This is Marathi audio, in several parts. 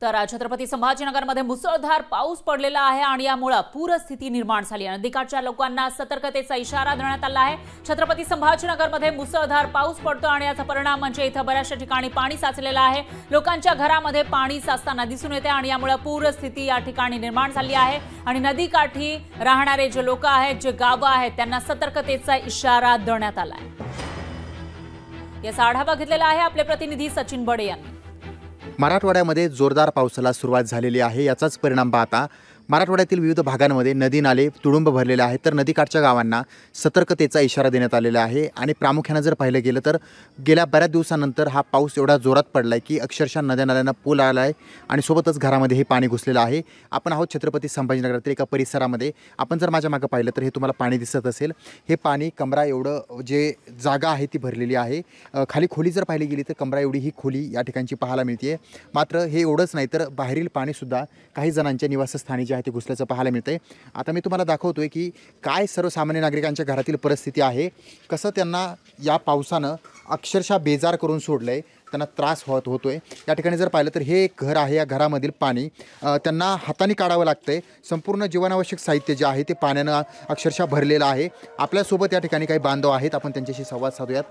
तर छत्रपती संभाजीनगरमध्ये मुसळधार पाऊस पडलेला आहे आणि यामुळे पूरस्थिती निर्माण झाली आहे। नदीकाठच्या लोकांना सतर्कतेचा इशारा देण्यात आला आहे। छत्रपती संभाजीनगरमध्ये मुसळधार पाऊस पडतो आणि याचा परिणाम म्हणजे इथं बऱ्याचशा ठिकाणी पाणी साचलेलं आहे। लोकांच्या घरामध्ये पाणी साचताना दिसून येते आणि यामुळे पूरस्थिती या ठिकाणी निर्माण झाली आहे आणि नदीकाठी राहणारे जे लोक आहेत, जे गावं आहेत, त्यांना सतर्कतेचा इशारा देण्यात आला आहे। याचा आढावा घेतलेला आहे आपले प्रतिनिधी सचिन बडे यांनी। मराठवाड्यामध्ये जोरदार पावसाला सुरुवात झालेली आहे। याचाच परिणाम पाहता मराठवाड्यातील विविध भागांमध्ये नदी नाले तुडुंब भरलेले आहेत, तर नदीकाठच्या गावांना सतर्कतेचा इशारा देण्यात आलेला आहे। आणि प्रामुख्याने जर पाहिलं गेलं तर गेल्या बऱ्याच दिवसानंतर हा पाऊस एवढा जोरात पडलाय की अक्षरशः नद्या नाल्यांना पूल आला आहे आणि सोबतच घरामध्ये हे पाणी घुसलेलं आहे। आपण आहोत छत्रपती संभाजीनगरातील एका परिसरामध्ये। आपण जर माझ्या मागे पाहिलं तर हे तुम्हाला पाणी दिसत असेल। हे पाणी कमरा एवढं जे जागा आहे ती भरलेली आहे। खाली खोली जर पाहिली गेली तर कमरा एवढी ही खोली या ठिकाणची पाहायला मिळते। मात्र हे एवढंच नाही तर बाहेरील पाणीसुद्धा काही जणांच्या निवासस्थानी आहे ते घुसल्याचं पाहायला मिळतंय। आता मी तुम्हाला दाखवतोय की काय सर्वसामान्य नागरिकांच्या घरातील परिस्थिती आहे, कसं त्यांना या पावसानं अक्षरशः बेजार करून सोडलंय, त्यांना त्रास होतोय। या ठिकाणी जर पाहिलं तर हे एक घर आहे, या घरामधील पाणी त्यांना हाताने काढावं लागतंय। संपूर्ण जीवनावश्यक साहित्य जे आहे ते पाण्यानं अक्षरशः भरलेलं आहे। आपल्यासोबत या ठिकाणी काही बांधव आहेत, आपण त्यांच्याशी संवाद साधूयात।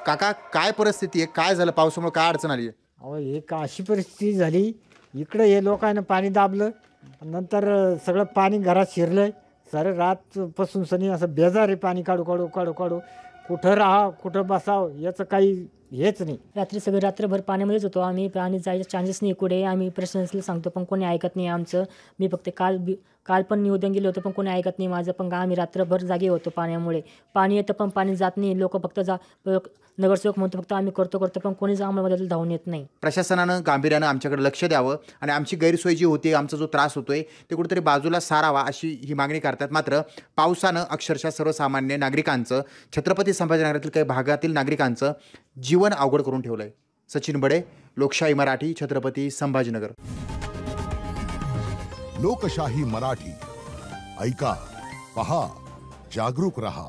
काका, काय परिस्थिती आहे, काय झालं, पावसामुळे काय अडचण आली? अहो, एक अशी परिस्थिती झाली, इकडे हे लोकांना पाणी दाबलं, नंतर सगळं पाणी घरात शिरलंय। सारे रातपासून सनी असं बेजार आहे, पाणी काढू काढू काढू काढू, कुठं राहा कुठं बसावं याचं काही हेच नाही। रात्री सगळं रात्रभर पाण्यामध्येच होतो आम्ही। पाणी जायचं चान्सेस नाही कुठे, आम्ही प्रशासनाला सांगतो पण कोणी ऐकत नाही आमचं। मी फक्त काल पण निवेदन गेलं होतं पण कोणी ऐकत नाही माझं। पण आम्ही रात्रभर जागे होतो पाण्यामुळे। पाणी येतं पण पाणी जात नाही। लोक फक्त नगरसेवक म्हणतो फक्त आम्ही करतो पण कोणीच आम्हाला धावून येत नाही। प्रशासनानं गांभीर्यानं आमच्याकडे लक्ष द्यावं आणि आमची गैरसोय जी होती, आमचा जो त्रास होतोय ते कुठेतरी बाजूला सारावा अशी ही मागणी करतात। मात्र पावसानं अक्षरशः सर्वसामान्य नागरिकांचं, छत्रपती संभाजीनगरातील काही भागातील नागरिकांचं जीवन अवघड करून ठेवलंय। सचिन बडे, लोकशाही मराठी, छत्रपती संभाजीनगर। लोकशाही मराठी, ऐका, पहा, जागरूक रहा।